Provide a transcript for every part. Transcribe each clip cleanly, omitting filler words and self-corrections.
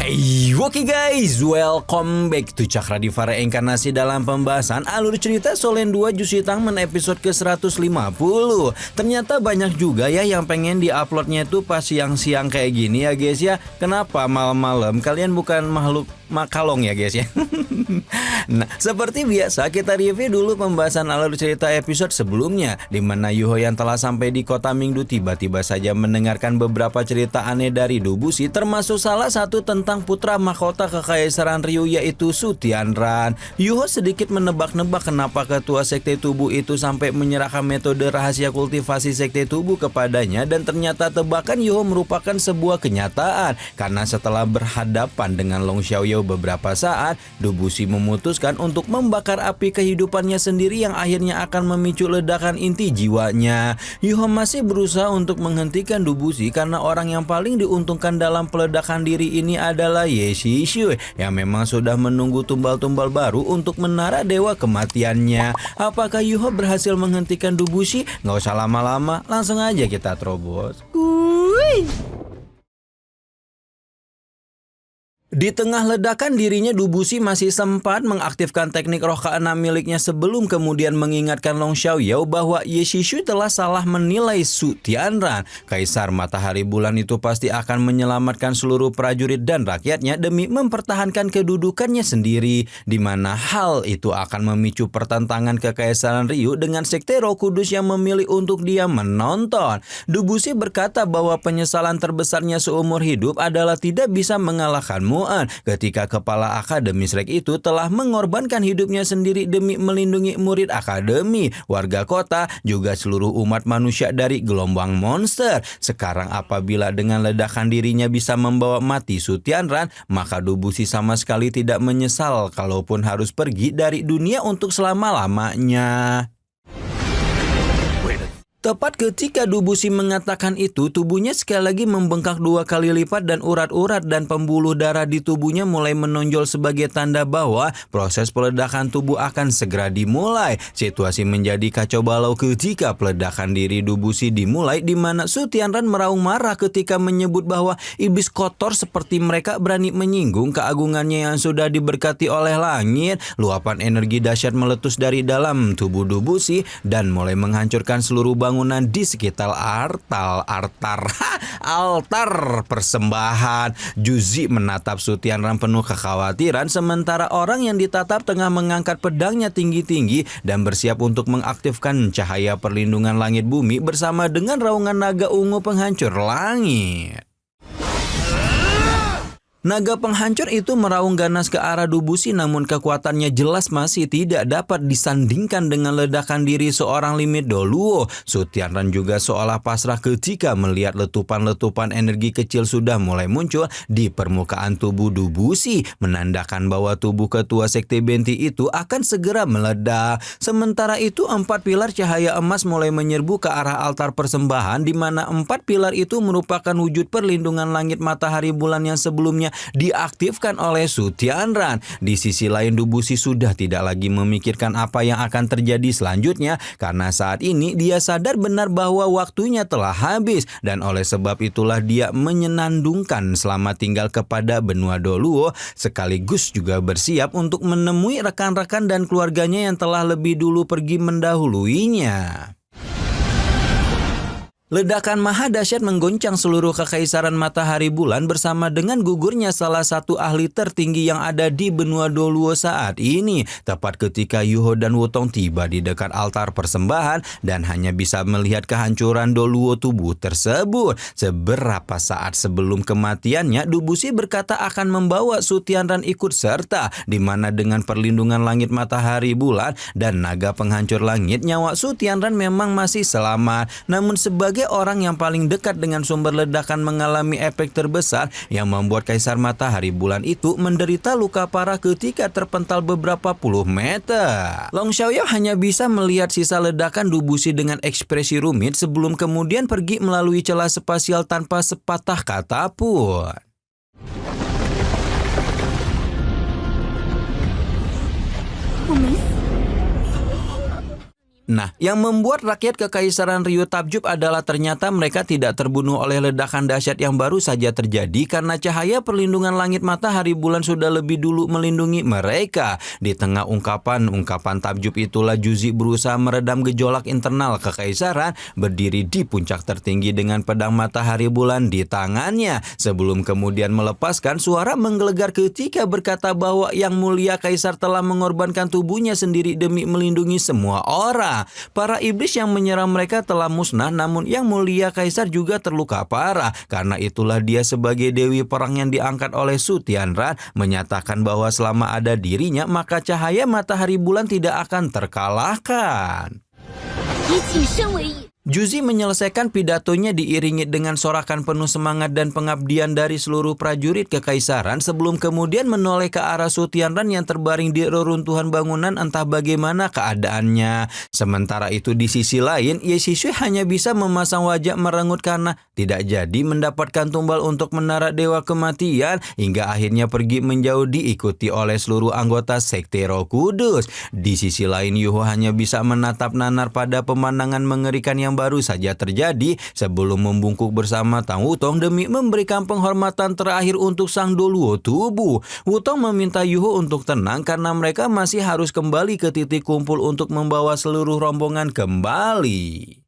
Hey, oke guys, welcome back to Cakra Diva Reinkarnasi dalam pembahasan alur cerita Solen 2 Jusitangmen episode ke-150. Ternyata banyak juga ya yang pengen diuploadnya itu pas siang-siang kayak gini ya guys ya. Kenapa malam-malam? Kalian bukan makhluk makalong ya guys ya. Nah, seperti biasa kita review dulu pembahasan alur cerita episode sebelumnya, di mana Yuho yang telah sampai di kota Mingdu tiba-tiba saja mendengarkan beberapa cerita aneh dari Dubushi, termasuk salah satu tentang putra mahkota kekaisaran Ryu yaitu Su Tianran. Yuho sedikit menebak-nebak kenapa ketua sekte tubuh itu sampai menyerahkan metode rahasia kultivasi sekte tubuh kepadanya, dan ternyata tebakan Yuho merupakan sebuah kenyataan karena setelah berhadapan dengan Long Xiaoyao beberapa saat, Dubushi memutuskan untuk membakar api kehidupannya sendiri yang akhirnya akan memicu ledakan inti jiwanya. Yuho masih berusaha untuk menghentikan Dubushi karena orang yang paling diuntungkan dalam peledakan diri ini adalah Ye Shishui yang memang sudah menunggu tumbal-tumbal baru untuk menara dewa kematiannya. Apakah Yuho berhasil menghentikan Dubushi? Nggak usah lama-lama, langsung aja kita terobos. Di tengah ledakan dirinya, Dubushi masih sempat mengaktifkan teknik roh ke-6 miliknya sebelum kemudian mengingatkan Long Xiaoyao bahwa Ye Shishui telah salah menilai Su Tianran. Kaisar Matahari Bulan itu pasti akan menyelamatkan seluruh prajurit dan rakyatnya demi mempertahankan kedudukannya sendiri, di mana hal itu akan memicu pertentangan kekaisaran Ryu dengan sekte Roh Kudus yang memilih untuk diam menonton. Dubushi berkata bahwa penyesalan terbesarnya seumur hidup adalah tidak bisa mengalahkanmu ketika kepala Akademi Shrek itu telah mengorbankan hidupnya sendiri demi melindungi murid akademi, warga kota, juga seluruh umat manusia dari gelombang monster. Sekarang apabila dengan ledakan dirinya bisa membawa mati Su Tianran, maka Dubushi sama sekali tidak menyesal kalaupun harus pergi dari dunia untuk selama-lamanya. Tepat ketika Dubushi mengatakan itu, tubuhnya sekali lagi membengkak 2 kali lipat dan urat-urat dan pembuluh darah di tubuhnya mulai menonjol sebagai tanda bahwa proses peledakan tubuh akan segera dimulai. Situasi menjadi kacau balau ketika peledakan diri Dubushi dimulai, di mana Su Tianran meraung marah ketika menyebut bahwa iblis kotor seperti mereka berani menyinggung keagungannya yang sudah diberkati oleh langit. Luapan energi dahsyat meletus dari dalam tubuh Dubushi dan mulai menghancurkan seluruh bangunan di sekitar altar persembahan. Juzi menatap Su Tianran penuh kekhawatiran, sementara orang yang ditatap tengah mengangkat pedangnya tinggi-tinggi dan bersiap untuk mengaktifkan cahaya perlindungan langit bumi bersama dengan raungan naga ungu penghancur langit. Naga penghancur itu meraung ganas ke arah Dubushi, namun kekuatannya jelas masih tidak dapat disandingkan dengan ledakan diri seorang Limit Doluo. Su Tianran juga seolah pasrah ketika melihat letupan-letupan energi kecil sudah mulai muncul di permukaan tubuh Dubushi, menandakan bahwa tubuh ketua sekte Benti itu akan segera meledak. Sementara itu 4 pilar cahaya emas mulai menyerbu ke arah altar persembahan, di mana 4 pilar itu merupakan wujud perlindungan langit matahari bulan yang sebelumnya diaktifkan oleh Su Tianran. Di sisi lain, Dubushi sudah tidak lagi memikirkan apa yang akan terjadi selanjutnya karena saat ini dia sadar benar bahwa waktunya telah habis, dan oleh sebab itulah dia menyenandungkan selamat tinggal kepada benua Doluo, sekaligus juga bersiap untuk menemui rekan-rekan dan keluarganya yang telah lebih dulu pergi mendahuluinya. Ledakan maha dahsyat menggoncang seluruh kekaisaran matahari bulan bersama dengan gugurnya salah satu ahli tertinggi yang ada di benua Doluo saat ini. Tepat ketika Yuho dan Wutong tiba di dekat altar persembahan dan hanya bisa melihat kehancuran Doluo tubuh tersebut. Seberapa saat sebelum kematiannya, Dubushi berkata akan membawa Su Tianran ikut serta, di mana dengan perlindungan langit matahari bulan dan naga penghancur langit, nyawa Su Tianran memang masih selamat. Namun sebagai orang yang paling dekat dengan sumber ledakan mengalami efek terbesar yang membuat Kaisar Matahari Bulan itu menderita luka parah ketika terpental beberapa puluh meter. Long Xiaoyao hanya bisa melihat sisa ledakan Dubushi dengan ekspresi rumit sebelum kemudian pergi melalui celah spasial tanpa sepatah kata pun. Nah, yang membuat rakyat Kekaisaran Ryu takjub adalah ternyata mereka tidak terbunuh oleh ledakan dahsyat yang baru saja terjadi karena cahaya perlindungan langit matahari bulan sudah lebih dulu melindungi mereka. Di tengah ungkapan takjub itulah Juzi berusaha meredam gejolak internal Kekaisaran, berdiri di puncak tertinggi dengan pedang matahari bulan di tangannya, sebelum kemudian melepaskan suara menggelegar ketika berkata bahwa Yang Mulia Kaisar telah mengorbankan tubuhnya sendiri demi melindungi semua orang. Para iblis yang menyerang mereka telah musnah, namun Yang Mulia Kaisar juga terluka parah. Karena itulah dia sebagai dewi perang yang diangkat oleh Su Tianran menyatakan bahwa selama ada dirinya maka cahaya matahari bulan tidak akan terkalahkan. Juzi menyelesaikan pidatonya diiringi dengan sorakan penuh semangat dan pengabdian dari seluruh prajurit Kekaisaran sebelum kemudian menoleh ke arah Su Tianran yang terbaring di reruntuhan bangunan entah bagaimana keadaannya. Sementara itu di sisi lain, Ye Shishui hanya bisa memasang wajah merengut karena tidak jadi mendapatkan tumbal untuk menara Dewa Kematian hingga akhirnya pergi menjauh diikuti oleh seluruh anggota Sekte Roh Kudus. Di sisi lain, Yuho hanya bisa menatap nanar pada pemandangan mengerikan yang baru saja terjadi sebelum membungkuk bersama Tang Wutong demi memberikan penghormatan terakhir untuk sang Doluo tubuh. Wutong meminta Yuho untuk tenang karena mereka masih harus kembali ke titik kumpul untuk membawa seluruh rombongan kembali.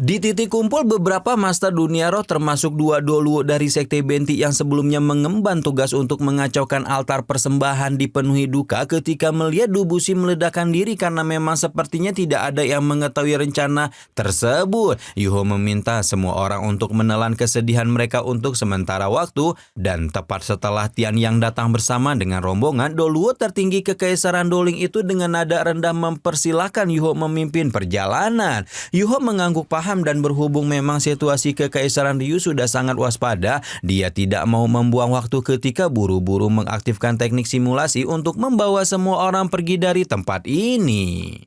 Di titik kumpul beberapa master dunia roh termasuk dua Doluo dari Sekte Benti yang sebelumnya mengemban tugas untuk mengacaukan altar persembahan dipenuhi duka ketika melihat Dubushi meledakkan diri karena memang sepertinya tidak ada yang mengetahui rencana tersebut. Yuho meminta semua orang untuk menelan kesedihan mereka untuk sementara waktu dan tepat setelah Tian Yang datang bersama dengan rombongan, Doluo tertinggi Kekaisaran Doling itu dengan nada rendah mempersilahkan Yuho memimpin perjalanan. Yuho mengangguk paham dan berhubung memang situasi Kekaisaran Ryu sudah sangat waspada, dia tidak mau membuang waktu ketika buru-buru mengaktifkan teknik simulasi untuk membawa semua orang pergi dari tempat ini.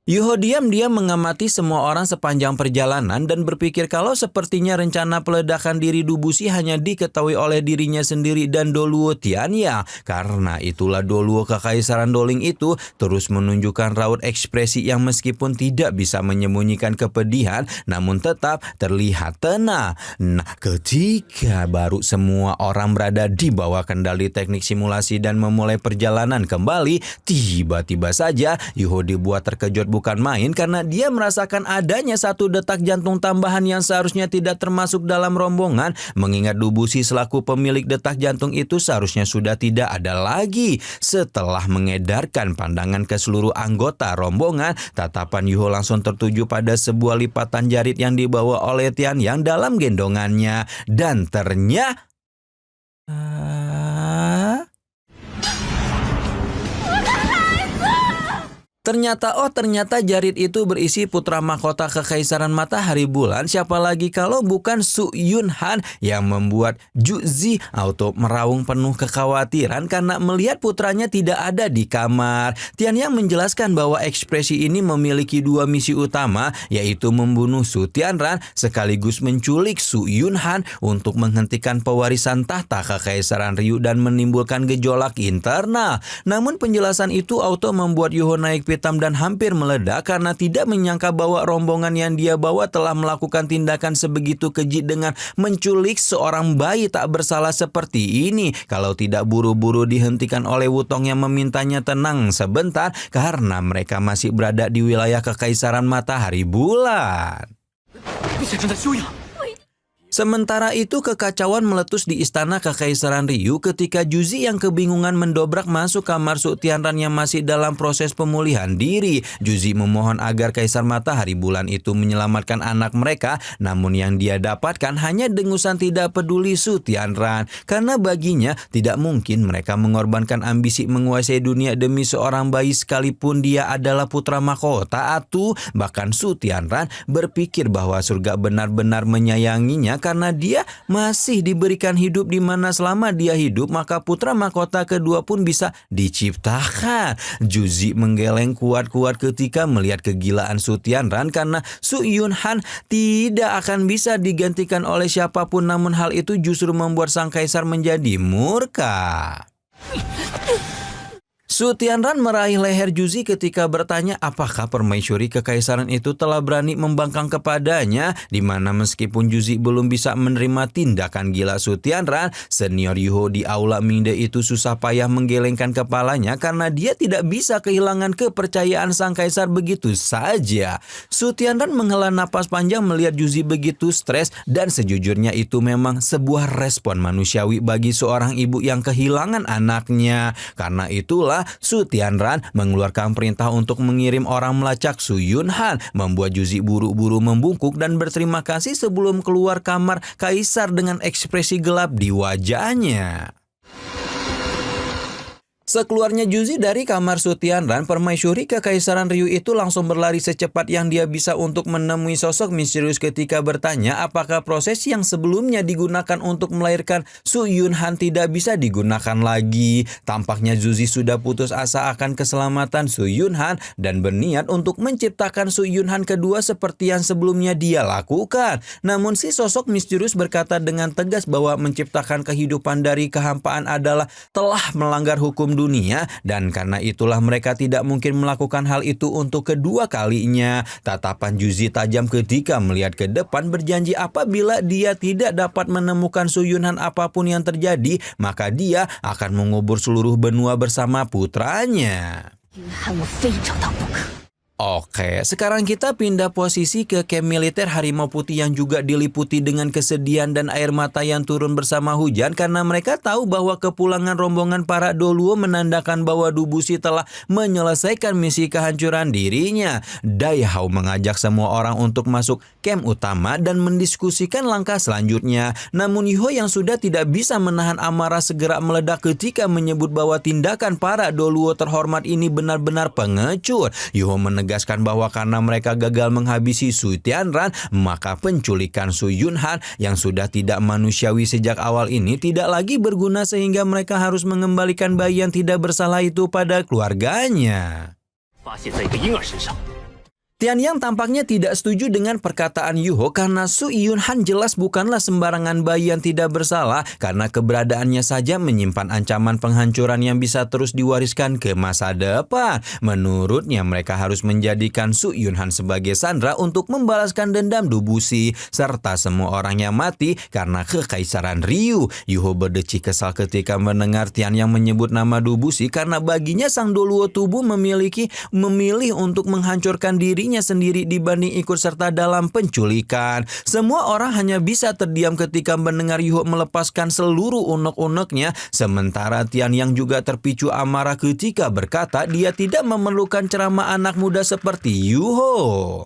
Yuho diam-diam mengamati semua orang sepanjang perjalanan dan berpikir kalau sepertinya rencana peledakan diri Dubushi hanya diketahui oleh dirinya sendiri dan Doluo Tianya. Karena itulah Doluo Kekaisaran Doling itu terus menunjukkan raut ekspresi yang meskipun tidak bisa menyembunyikan kepedihan namun tetap terlihat tenang. Nah, ketika baru semua orang berada di bawah kendali teknik simulasi dan memulai perjalanan kembali, tiba-tiba saja Yuho dibuat terkejut bukan main karena dia merasakan adanya satu detak jantung tambahan yang seharusnya tidak termasuk dalam rombongan, mengingat Dubushi selaku pemilik detak jantung itu seharusnya sudah tidak ada lagi. Setelah mengedarkan pandangan ke seluruh anggota rombongan, tatapan Yuho langsung tertuju pada sebuah lipatan jarit yang dibawa oleh Tian Yang dalam gendongannya dan ternyata Ternyata jarit itu berisi putra mahkota Kekaisaran Matahari Bulan. Siapa lagi kalau bukan Su Yunhan yang membuat Juzi auto meraung penuh kekhawatiran karena melihat putranya tidak ada di kamar. Tian Yang menjelaskan bahwa ekspresi ini memiliki dua misi utama, yaitu membunuh Su Tianran sekaligus menculik Su Yunhan untuk menghentikan pewarisan tahta Kekaisaran Ryu dan menimbulkan gejolak internal. Namun penjelasan itu auto membuat Yuho naik hitam dan hampir meledak karena tidak menyangka bahwa rombongan yang dia bawa telah melakukan tindakan sebegitu keji dengan menculik seorang bayi tak bersalah seperti ini. Kalau tidak buru-buru dihentikan oleh Wutong yang memintanya tenang sebentar karena mereka masih berada di wilayah Kekaisaran Matahari Bulan. Sementara itu kekacauan meletus di istana Kekaisaran Ryu ketika Juzi yang kebingungan mendobrak masuk kamar Su Tianran yang masih dalam proses pemulihan diri. Juzi memohon agar Kaisar Matahari Bulan itu menyelamatkan anak mereka, namun yang dia dapatkan hanya dengusan tidak peduli Su Tianran. Karena baginya tidak mungkin mereka mengorbankan ambisi menguasai dunia demi seorang bayi sekalipun dia adalah putra mahkota. Bahkan Su Tianran berpikir bahwa surga benar-benar menyayanginya karena dia masih diberikan hidup di mana selama dia hidup maka putra mahkota kedua pun bisa diciptakan. Juzi menggeleng kuat-kuat ketika melihat kegilaan Su Tianran karena Su Yunhan tidak akan bisa digantikan oleh siapapun, namun hal itu justru membuat sang kaisar menjadi murka. Su Tianran meraih leher Juzi ketika bertanya apakah permaisuri kekaisaran itu telah berani membangkang kepadanya, di mana meskipun Juzi belum bisa menerima tindakan gila Su Tianran, senior Yuho di aula Mingde itu susah payah menggelengkan kepalanya karena dia tidak bisa kehilangan kepercayaan sang kaisar begitu saja. Su Tianran menghela napas panjang melihat Juzi begitu stres, dan sejujurnya itu memang sebuah respon manusiawi bagi seorang ibu yang kehilangan anaknya. Karena itulah Su Tianran mengeluarkan perintah untuk mengirim orang melacak Su Yunhan, membuat Juzi buru-buru membungkuk dan berterima kasih sebelum keluar kamar kaisar dengan ekspresi gelap di wajahnya. Sekeluarnya Juzi dari kamar Su Tianran, permaisuri kekaisaran Ryu itu langsung berlari secepat yang dia bisa untuk menemui sosok misterius ketika bertanya apakah proses yang sebelumnya digunakan untuk melahirkan Su Yunhan tidak bisa digunakan lagi. Tampaknya Juzi sudah putus asa akan keselamatan Su Yunhan dan berniat untuk menciptakan Su Yunhan kedua seperti yang sebelumnya dia lakukan. Namun si sosok misterius berkata dengan tegas bahwa menciptakan kehidupan dari kehampaan adalah telah melanggar hukum dunia, dan karena itulah mereka tidak mungkin melakukan hal itu untuk kedua kalinya. Tatapan Juzi tajam ketika melihat ke depan, berjanji apabila dia tidak dapat menemukan Su Yunhan apapun yang terjadi, maka dia akan mengubur seluruh benua bersama putranya. Oke, sekarang kita pindah posisi ke camp militer Harimau Putih yang juga diliputi dengan kesedihan dan air mata yang turun bersama hujan karena mereka tahu bahwa kepulangan rombongan para Doluo menandakan bahwa Dubushi telah menyelesaikan misi kehancuran dirinya. Dai Hao mengajak semua orang untuk masuk camp utama dan mendiskusikan langkah selanjutnya. Namun Yuho yang sudah tidak bisa menahan amarah segera meledak ketika menyebut bahwa tindakan para Doluo terhormat ini benar-benar pengecut. Yuho menegaskan bahwa karena mereka gagal menghabisi Su Tianran, maka penculikan Su Yunhan yang sudah tidak manusiawi sejak awal ini tidak lagi berguna sehingga mereka harus mengembalikan bayi yang tidak bersalah itu pada keluarganya. Tian Yang tampaknya tidak setuju dengan perkataan Yuho karena Su Yunhan jelas bukanlah sembarangan bayi yang tidak bersalah karena keberadaannya saja menyimpan ancaman penghancuran yang bisa terus diwariskan ke masa depan. Menurutnya mereka harus menjadikan Su Yunhan sebagai sandera untuk membalaskan dendam Dubushi serta semua orang yang mati karena kekaisaran Ryu. Yuho berdecik kesal ketika mendengar Tian Yang menyebut nama Dubushi karena baginya sang Doluo tubuh memilih untuk menghancurkan dirinya sendiri dibanding ikut serta dalam penculikan. Semua orang hanya bisa terdiam ketika mendengar Yuho melepaskan seluruh unek-uneknya, sementara Tian Yang juga terpicu amarah ketika berkata dia tidak memerlukan ceramah anak muda seperti Yuho.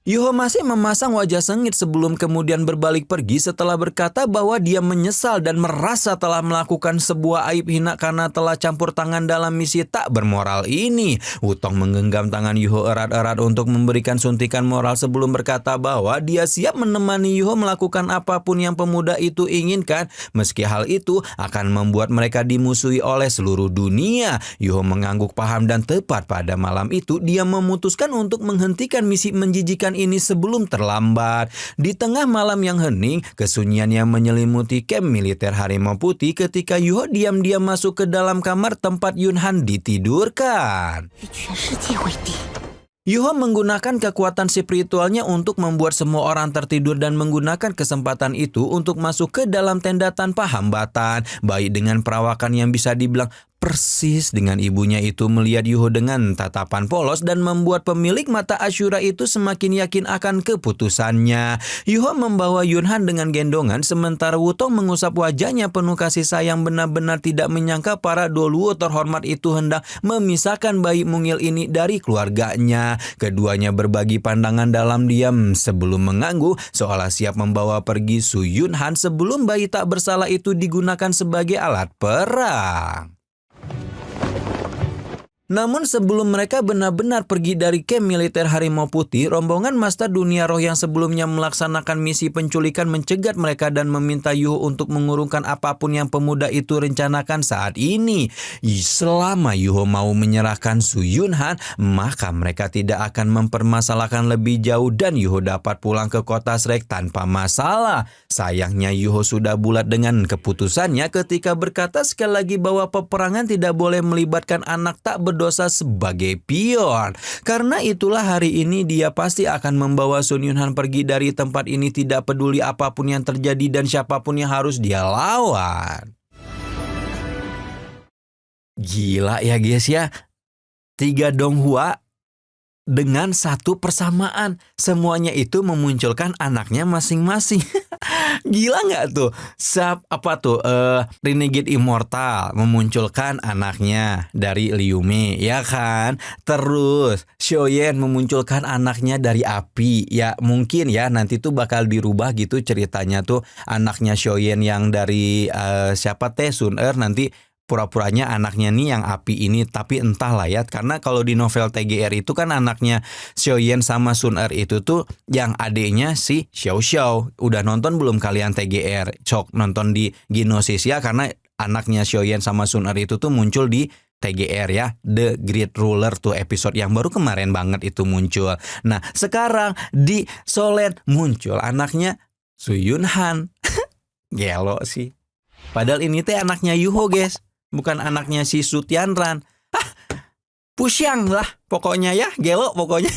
Yuho masih memasang wajah sengit sebelum kemudian berbalik pergi setelah berkata bahwa dia menyesal dan merasa telah melakukan sebuah aib hina karena telah campur tangan dalam misi tak bermoral ini. Wutong menggenggam tangan Yuho erat-erat untuk memberikan suntikan moral sebelum berkata bahwa dia siap menemani Yuho melakukan apapun yang pemuda itu inginkan, meski hal itu akan membuat mereka dimusuhi oleh seluruh dunia. Yuho mengangguk paham dan tepat pada malam itu dia memutuskan untuk menghentikan misi menjijikan ini sebelum terlambat. Di tengah malam yang hening, kesunyian yang menyelimuti kamp militer Harimau Putih ketika Yuho diam-diam masuk ke dalam kamar tempat Yunhan ditidurkan. Yuho menggunakan kekuatan spiritualnya untuk membuat semua orang tertidur dan menggunakan kesempatan itu untuk masuk ke dalam tenda tanpa hambatan. Baik dengan perawakan yang bisa dibilang persis dengan ibunya itu melihat Yuho dengan tatapan polos dan membuat pemilik mata Ashura itu semakin yakin akan keputusannya. Yuho membawa Yunhan dengan gendongan sementara Wutong mengusap wajahnya penuh kasih sayang, benar-benar tidak menyangka para Doluo terhormat itu hendak memisahkan bayi mungil ini dari keluarganya. Keduanya berbagi pandangan dalam diam sebelum mengangguk seolah siap membawa pergi Su Yunhan sebelum bayi tak bersalah itu digunakan sebagai alat perang. Namun sebelum mereka benar-benar pergi dari kamp militer Harimau Putih, rombongan Master Dunia Roh yang sebelumnya melaksanakan misi penculikan mencegat mereka dan meminta Yuho untuk mengurungkan apapun yang pemuda itu rencanakan saat ini. Selama Yuho mau menyerahkan Su Yunhan, maka mereka tidak akan mempermasalahkan lebih jauh dan Yuho dapat pulang ke kota Shrek tanpa masalah. Sayangnya Yuho sudah bulat dengan keputusannya ketika berkata sekali lagi bahwa peperangan tidak boleh melibatkan anak tak berdosa sebagai pion. Karena itulah hari ini dia pasti akan membawa Sun Yunhan pergi dari tempat ini tidak peduli apapun yang terjadi dan siapapun yang harus dia lawan. Gila ya guys ya. 3 Donghua dengan satu persamaan. Semuanya itu memunculkan anaknya masing-masing. Gila nggak tuh? Renegade Immortal memunculkan anaknya dari Liu Mei, ya kan? Terus Xiaoyan memunculkan anaknya dari api. Ya mungkin ya nanti tuh bakal dirubah gitu ceritanya tuh, anaknya Xiaoyan yang dari Sun Er nanti pura-puranya anaknya nih yang api ini, tapi entahlah ya, karena kalau di novel TGR itu kan anaknya Xiaoyan sama Sun Er itu tuh yang adeknya si Xiao Xiao. Udah nonton belum kalian TGR? Cok nonton di Gnosis ya, karena anaknya Xiaoyan sama Sun Er itu tuh muncul di TGR ya, The Great Ruler tuh episode yang baru kemarin banget itu muncul. Nah sekarang di Solen muncul anaknya Su Yunhan. Gelo sih. Padahal ini teh anaknya Yuho guys, bukan anaknya si Su Tianran. Pusyang lah pokoknya ya, gelo pokoknya.